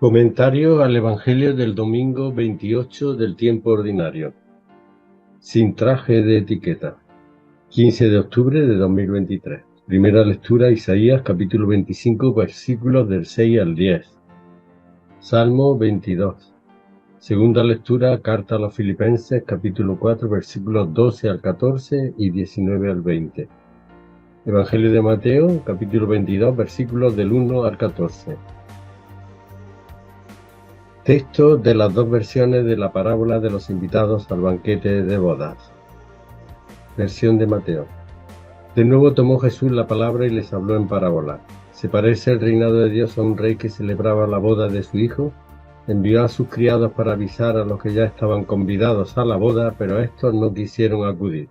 Comentario al Evangelio del domingo 28 del tiempo ordinario. Sin traje de etiqueta. 15 de octubre de 2023. Primera lectura, Isaías capítulo 25, versículos del 6 al 10. Salmo 22. Segunda lectura, carta a los Filipenses capítulo 4, versículos 12 al 14 y 19 al 20. Evangelio de Mateo capítulo 22, versículos del 1 al 14. Texto de las dos versiones de la parábola de los invitados al banquete de bodas. Versión de Mateo. De nuevo tomó Jesús la palabra y les habló en parábola. ¿Se parece el reinado de Dios a un rey que celebraba la boda de su hijo? Envió a sus criados para avisar a los que ya estaban convidados a la boda, pero estos no quisieron acudir.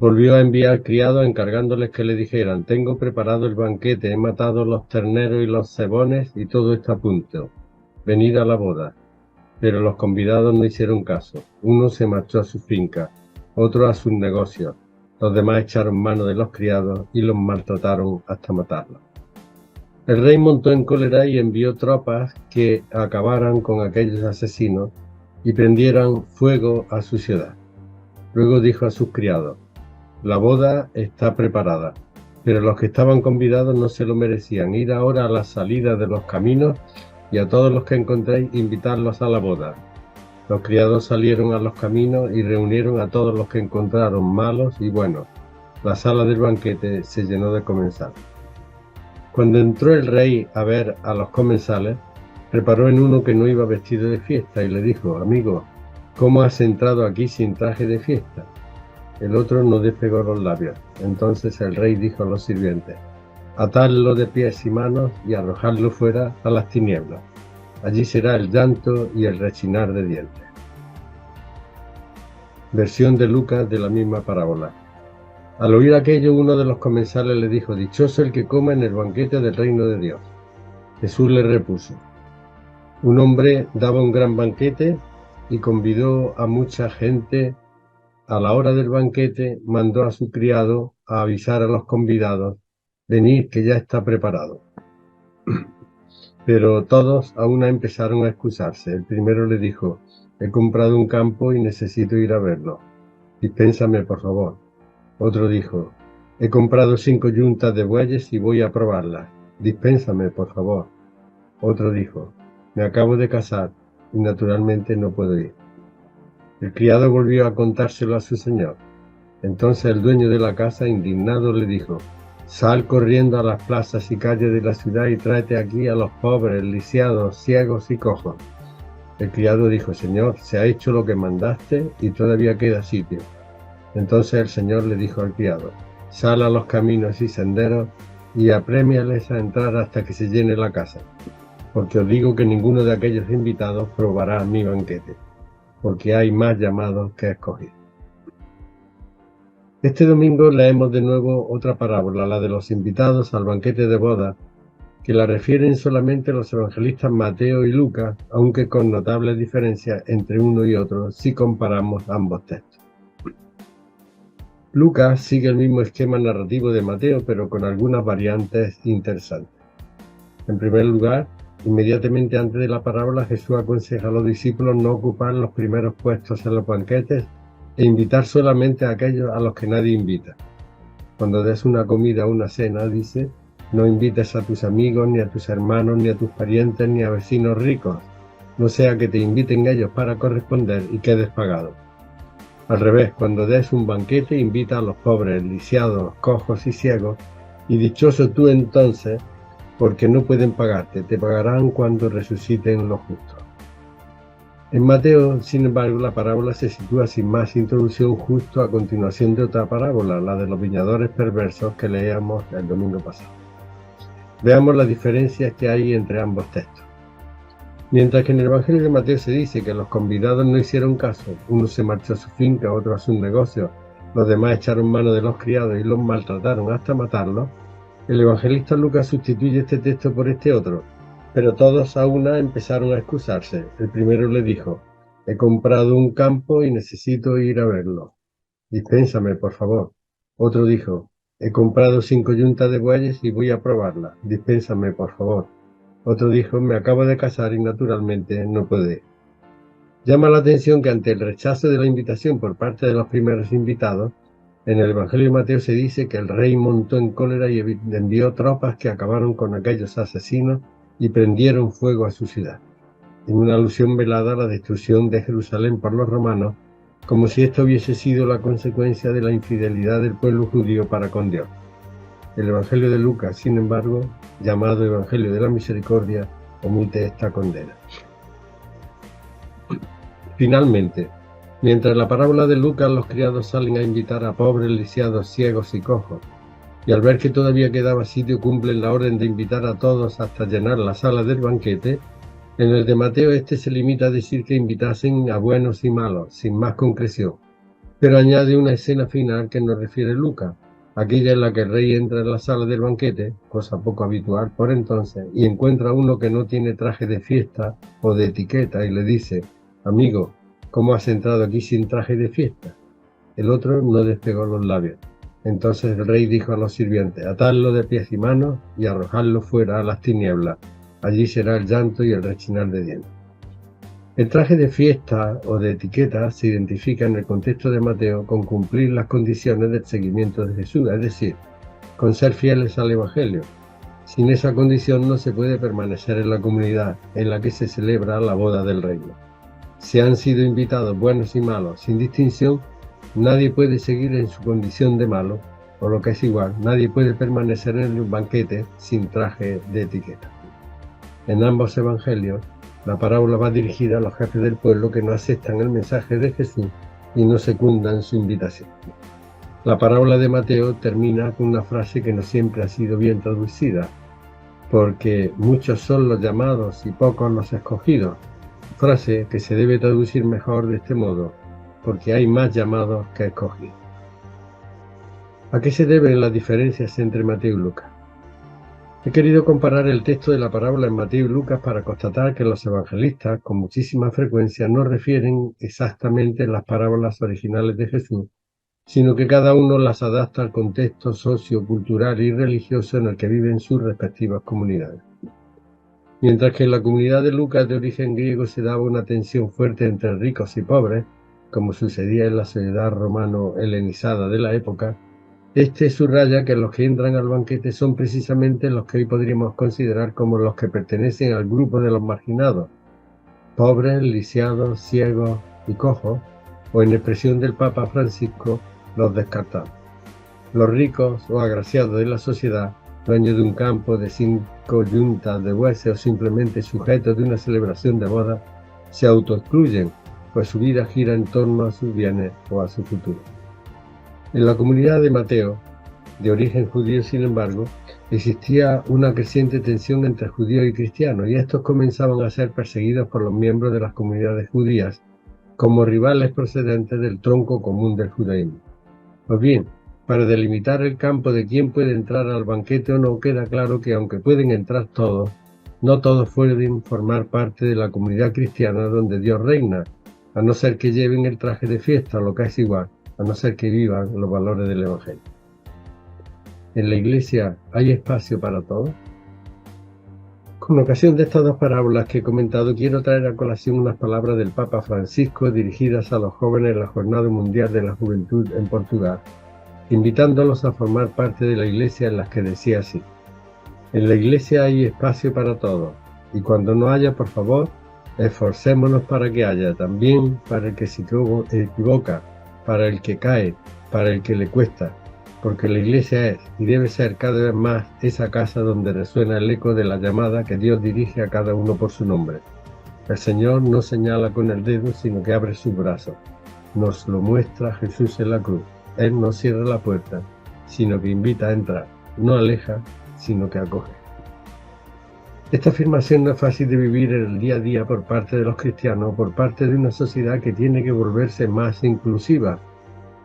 Volvió a enviar criados encargándoles que le dijeran: tengo preparado el banquete, he matado los terneros y los cebones y todo está a punto. Venid a la boda. Pero los convidados no hicieron caso. Uno se marchó a su finca, otro a sus negocios. Los demás echaron mano de los criados y los maltrataron hasta matarlos. El rey montó en cólera y envió tropas que acabaran con aquellos asesinos y prendieran fuego a su ciudad. Luego dijo a sus criados: la boda está preparada, pero los que estaban convidados no se lo merecían. Ir ahora a la salida de los caminos y a todos los que encontréis invitarlos a la boda. Los criados salieron a los caminos y reunieron a todos los que encontraron, malos y buenos. La sala del banquete se llenó de comensales. Cuando entró el rey a ver a los comensales, reparó en uno que no iba vestido de fiesta y le dijo: amigo, ¿cómo has entrado aquí sin traje de fiesta? El otro no despegó los labios. Entonces el rey dijo a los sirvientes: atadlo de pies y manos y arrojadlo fuera a las tinieblas. Allí será el llanto y el rechinar de dientes. Versión de Lucas de la misma parábola. Al oír aquello, uno de los comensales le dijo: dichoso el que coma en el banquete del reino de Dios. Jesús le repuso: un hombre daba un gran banquete y convidó a mucha gente. A la hora del banquete mandó a su criado a avisar a los convidados: venid, que ya está preparado. Pero todos a una empezaron a excusarse. El primero le dijo: he comprado un campo y necesito ir a verlo. Dispénsame, por favor. Otro dijo: he comprado 5 yuntas de bueyes y voy a probarlas. Dispénsame, por favor. Otro dijo: me acabo de casar y naturalmente no puedo ir. El criado volvió a contárselo a su señor. Entonces el dueño de la casa, indignado, le dijo: sal corriendo a las plazas y calles de la ciudad y tráete aquí a los pobres, lisiados, ciegos y cojos. El criado dijo: Señor, se ha hecho lo que mandaste y todavía queda sitio. Entonces el Señor le dijo al criado: sal a los caminos y senderos y aprémiales a entrar hasta que se llene la casa. Porque os digo que ninguno de aquellos invitados probará mi banquete, porque hay más llamados que escogidos. Este domingo leemos de nuevo otra parábola, la de los invitados al banquete de boda, que la refieren solamente los evangelistas Mateo y Lucas, aunque con notables diferencias entre uno y otro si comparamos ambos textos. Lucas sigue el mismo esquema narrativo de Mateo, pero con algunas variantes interesantes. En primer lugar, inmediatamente antes de la parábola, Jesús aconseja a los discípulos no ocupar los primeros puestos en los banquetes e invitar solamente a aquellos a los que nadie invita. Cuando des una comida o una cena, dice, no invites a tus amigos, ni a tus hermanos, ni a tus parientes, ni a vecinos ricos, no sea que te inviten ellos para corresponder y quedes pagado. Al revés, cuando des un banquete, invita a los pobres, lisiados, cojos y ciegos, y dichoso tú entonces, porque no pueden pagarte, te pagarán cuando resuciten los justos. En Mateo, sin embargo, la parábola se sitúa sin más introducción justo a continuación de otra parábola, la de los viñadores perversos que leíamos el domingo pasado. Veamos las diferencias que hay entre ambos textos. Mientras que en el Evangelio de Mateo se dice que los convidados no hicieron caso, uno se marchó a su finca, otro a sus negocios, los demás echaron mano de los criados y los maltrataron hasta matarlos, el evangelista Lucas sustituye este texto por este otro, pero todos a una empezaron a excusarse. El primero le dijo: he comprado un campo y necesito ir a verlo. Dispénsame, por favor. Otro dijo: he comprado 5 yuntas de bueyes y voy a probarlas. Dispénsame, por favor. Otro dijo: me acabo de casar y naturalmente no puedo ir. Llama la atención que ante el rechazo de la invitación por parte de los primeros invitados, en el Evangelio de Mateo se dice que el rey montó en cólera y envió tropas que acabaron con aquellos asesinos y prendieron fuego a su ciudad, en una alusión velada a la destrucción de Jerusalén por los romanos, como si esto hubiese sido la consecuencia de la infidelidad del pueblo judío para con Dios. El Evangelio de Lucas, sin embargo, llamado Evangelio de la Misericordia, omite esta condena. Finalmente, mientras en la parábola de Lucas los criados salen a invitar a pobres, lisiados, ciegos y cojos, y al ver que todavía quedaba sitio cumplen la orden de invitar a todos hasta llenar la sala del banquete, en el de Mateo se limita a decir que invitasen a buenos y malos, sin más concreción, pero añade una escena final que nos refiere Lucas, aquella en la que el rey entra en la sala del banquete, cosa poco habitual por entonces, y encuentra a uno que no tiene traje de fiesta o de etiqueta y le dice: amigo, ¿cómo has entrado aquí sin traje de fiesta? El otro no despegó los labios. Entonces el rey dijo a los sirvientes: atadlo de pies y manos y arrojadlo fuera a las tinieblas. Allí será el llanto y el rechinar de dientes. El traje de fiesta o de etiqueta se identifica en el contexto de Mateo con cumplir las condiciones del seguimiento de Jesús, es decir, con ser fieles al Evangelio. Sin esa condición no se puede permanecer en la comunidad en la que se celebra la boda del reino. Si han sido invitados buenos y malos sin distinción, nadie puede seguir en su condición de malo, o lo que es igual, nadie puede permanecer en el banquete sin traje de etiqueta. En ambos evangelios, la parábola va dirigida a los jefes del pueblo que no aceptan el mensaje de Jesús y no secundan su invitación. La parábola de Mateo termina con una frase que no siempre ha sido bien traducida, porque muchos son los llamados y pocos los escogidos, frase que se debe traducir mejor de este modo: porque hay más llamados que escogidos. ¿A qué se deben las diferencias entre Mateo y Lucas? He querido comparar el texto de la parábola en Mateo y Lucas para constatar que los evangelistas con muchísima frecuencia no refieren exactamente las parábolas originales de Jesús, sino que cada uno las adapta al contexto sociocultural y religioso en el que viven sus respectivas comunidades. Mientras que en la comunidad de Lucas de origen griego se daba una tensión fuerte entre ricos y pobres, como sucedía en la sociedad romano-helenizada de la época, subraya que los que entran al banquete son precisamente los que hoy podríamos considerar como los que pertenecen al grupo de los marginados, pobres, lisiados, ciegos y cojos, o en expresión del Papa Francisco, los descartados. Los ricos o agraciados de la sociedad, dueños de un campo de 5 yuntas de bueyes o simplemente sujetos de una celebración de boda, se autoexcluyen, pues su vida gira en torno a sus bienes o a su futuro. En la comunidad de Mateo, de origen judío, sin embargo, existía una creciente tensión entre judíos y cristianos, y estos comenzaban a ser perseguidos por los miembros de las comunidades judías como rivales procedentes del tronco común del judaísmo. Pues bien, para delimitar el campo de quién puede entrar al banquete o no, queda claro que aunque pueden entrar todos, no todos pueden formar parte de la comunidad cristiana donde Dios reina, a no ser que lleven el traje de fiesta, o lo que es igual, a no ser que vivan los valores del Evangelio. ¿En la Iglesia hay espacio para todos? Con ocasión de estas dos parábolas que he comentado, quiero traer a colación unas palabras del Papa Francisco dirigidas a los jóvenes en la Jornada Mundial de la Juventud en Portugal, invitándolos a formar parte de la Iglesia, en las que decía así: en la Iglesia hay espacio para todos, y cuando no haya, por favor, esforcémonos para que haya, también para el que se equivoca, para el que cae, para el que le cuesta, porque la Iglesia es y debe ser cada vez más esa casa donde resuena el eco de la llamada que Dios dirige a cada uno por su nombre. El Señor no señala con el dedo, sino que abre sus brazos. Nos lo muestra Jesús en la cruz. Él no cierra la puerta, sino que invita a entrar, no aleja, sino que acoge. Esta afirmación no es fácil de vivir en el día a día por parte de los cristianos, por parte de una sociedad que tiene que volverse más inclusiva,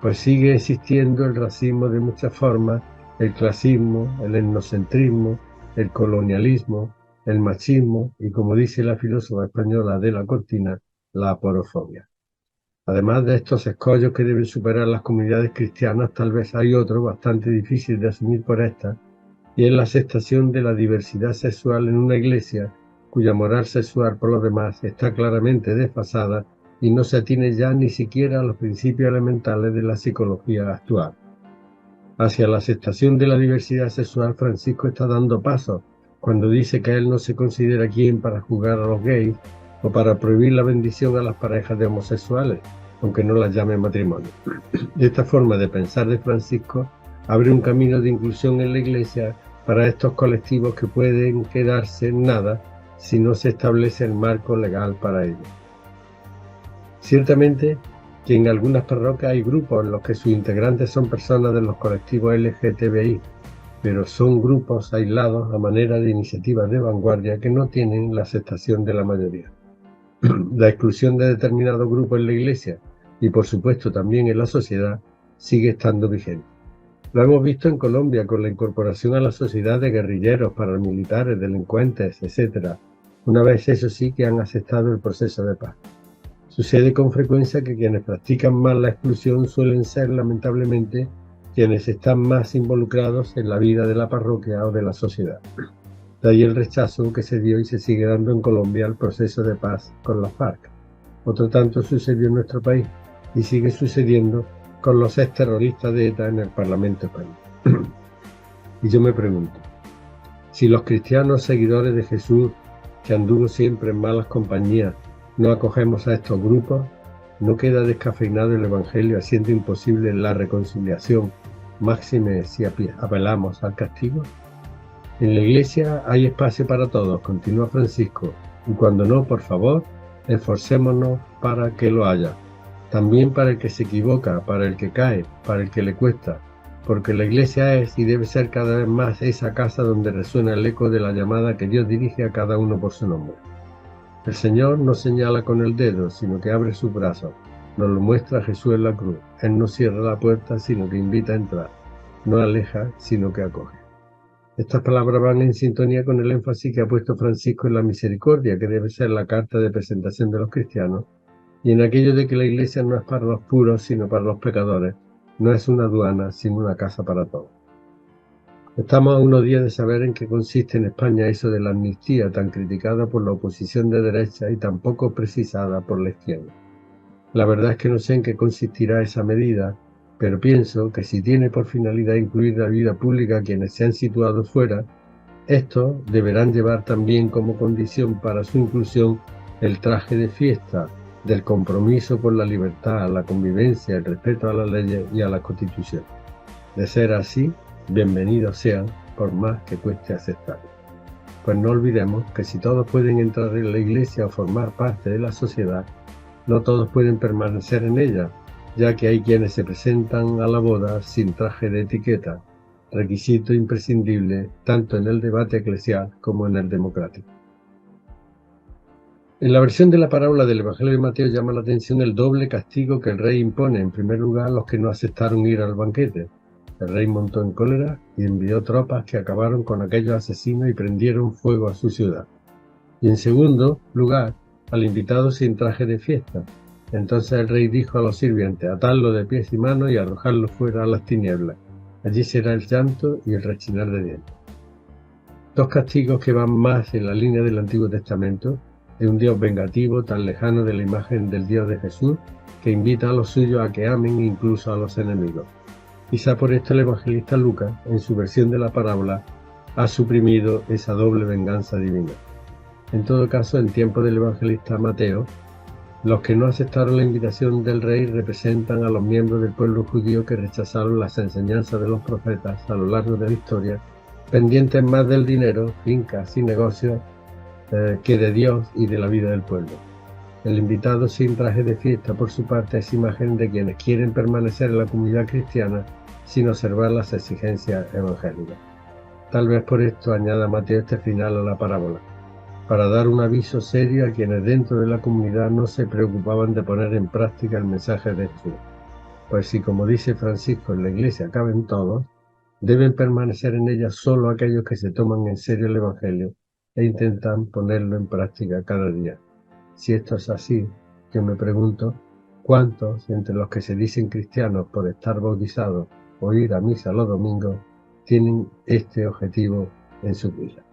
pues sigue existiendo el racismo de muchas formas, el clasismo, el etnocentrismo, el colonialismo, el machismo y, como dice la filósofa española Adela Cortina, la aporofobia. Además de estos escollos que deben superar las comunidades cristianas, tal vez hay otro bastante difícil de asumir por estas, y es la aceptación de la diversidad sexual en una iglesia cuya moral sexual por lo demás está claramente desfasada y no se atiene ya ni siquiera a los principios elementales de la psicología actual. Hacia la aceptación de la diversidad sexual, Francisco está dando pasos cuando dice que él no se considera quien para juzgar a los gays o para prohibir la bendición a las parejas de homosexuales, aunque no las llame matrimonio. Esta forma de pensar de Francisco abre un camino de inclusión en la Iglesia para estos colectivos que pueden quedarse en nada si no se establece el marco legal para ello. Ciertamente que en algunas parroquias hay grupos en los que sus integrantes son personas de los colectivos LGTBI, pero son grupos aislados a manera de iniciativas de vanguardia que no tienen la aceptación de la mayoría. La exclusión de determinados grupos en la Iglesia y por supuesto también en la sociedad sigue estando vigente. Lo hemos visto en Colombia con la incorporación a la sociedad de guerrilleros, paramilitares, delincuentes, etc. Una vez eso sí que han aceptado el proceso de paz. Sucede con frecuencia que quienes practican más la exclusión suelen ser, lamentablemente, quienes están más involucrados en la vida de la parroquia o de la sociedad. De ahí el rechazo que se dio y se sigue dando en Colombia al proceso de paz con las FARC. Otro tanto sucedió en nuestro país y sigue sucediendo con los exterroristas de ETA en el Parlamento español. Y yo me pregunto, si los cristianos seguidores de Jesús, que anduvo siempre en malas compañías, no acogemos a estos grupos, ¿no queda descafeinado el Evangelio haciendo imposible la reconciliación, máxime si apelamos al castigo? En la Iglesia hay espacio para todos, continúa Francisco, y cuando no, por favor, esforcémonos para que lo haya. También para el que se equivoca, para el que cae, para el que le cuesta, porque la Iglesia es y debe ser cada vez más esa casa donde resuena el eco de la llamada que Dios dirige a cada uno por su nombre. El Señor no señala con el dedo, sino que abre sus brazos. Nos lo muestra Jesús en la cruz. Él no cierra la puerta, sino que invita a entrar. No aleja, sino que acoge. Estas palabras van en sintonía con el énfasis que ha puesto Francisco en la misericordia, que debe ser la carta de presentación de los cristianos, y en aquello de que la Iglesia no es para los puros, sino para los pecadores. No es una aduana, sino una casa para todos. Estamos a unos días de saber en qué consiste en España eso de la amnistía tan criticada por la oposición de derecha y tan poco precisada por la izquierda. La verdad es que no sé en qué consistirá esa medida, pero pienso que si tiene por finalidad incluir la vida pública a quienes se han situado fuera, estos deberán llevar también como condición para su inclusión el traje de fiesta del compromiso por la libertad, la convivencia, el respeto a las leyes y a la Constitución. De ser así, bienvenidos sean, por más que cueste aceptarlo. Pues no olvidemos que si todos pueden entrar en la Iglesia o formar parte de la sociedad, no todos pueden permanecer en ella, ya que hay quienes se presentan a la boda sin traje de etiqueta, requisito imprescindible tanto en el debate eclesial como en el democrático. En la versión de la parábola del Evangelio de Mateo llama la atención el doble castigo que el rey impone, en primer lugar, a los que no aceptaron ir al banquete. El rey montó en cólera y envió tropas que acabaron con aquellos asesinos y prendieron fuego a su ciudad. Y en segundo lugar, al invitado sin traje de fiesta. Entonces el rey dijo a los sirvientes, atadlo de pies y manos y arrojadlo fuera a las tinieblas. Allí será el llanto y el rechinar de dientes. Dos castigos que van más en la línea del Antiguo Testamento, de un Dios vengativo tan lejano de la imagen del Dios de Jesús, que invita a los suyos a que amen incluso a los enemigos. Quizá por esto el evangelista Lucas, en su versión de la parábola, ha suprimido esa doble venganza divina. En todo caso, en tiempo del evangelista Mateo, los que no aceptaron la invitación del rey representan a los miembros del pueblo judío que rechazaron las enseñanzas de los profetas a lo largo de la historia, pendientes más del dinero, fincas y negocios, que de Dios y de la vida del pueblo. El invitado sin traje de fiesta, por su parte, es imagen de quienes quieren permanecer en la comunidad cristiana sin observar las exigencias evangélicas. Tal vez por esto añada Mateo este final a la parábola, para dar un aviso serio a quienes dentro de la comunidad no se preocupaban de poner en práctica el mensaje de Jesús. Pues si, como dice Francisco, en la Iglesia caben todos, deben permanecer en ella solo aquellos que se toman en serio el Evangelio e intentan ponerlo en práctica cada día. Si esto es así, yo me pregunto, ¿cuántos entre los que se dicen cristianos por estar bautizados o ir a misa los domingos tienen este objetivo en su vida.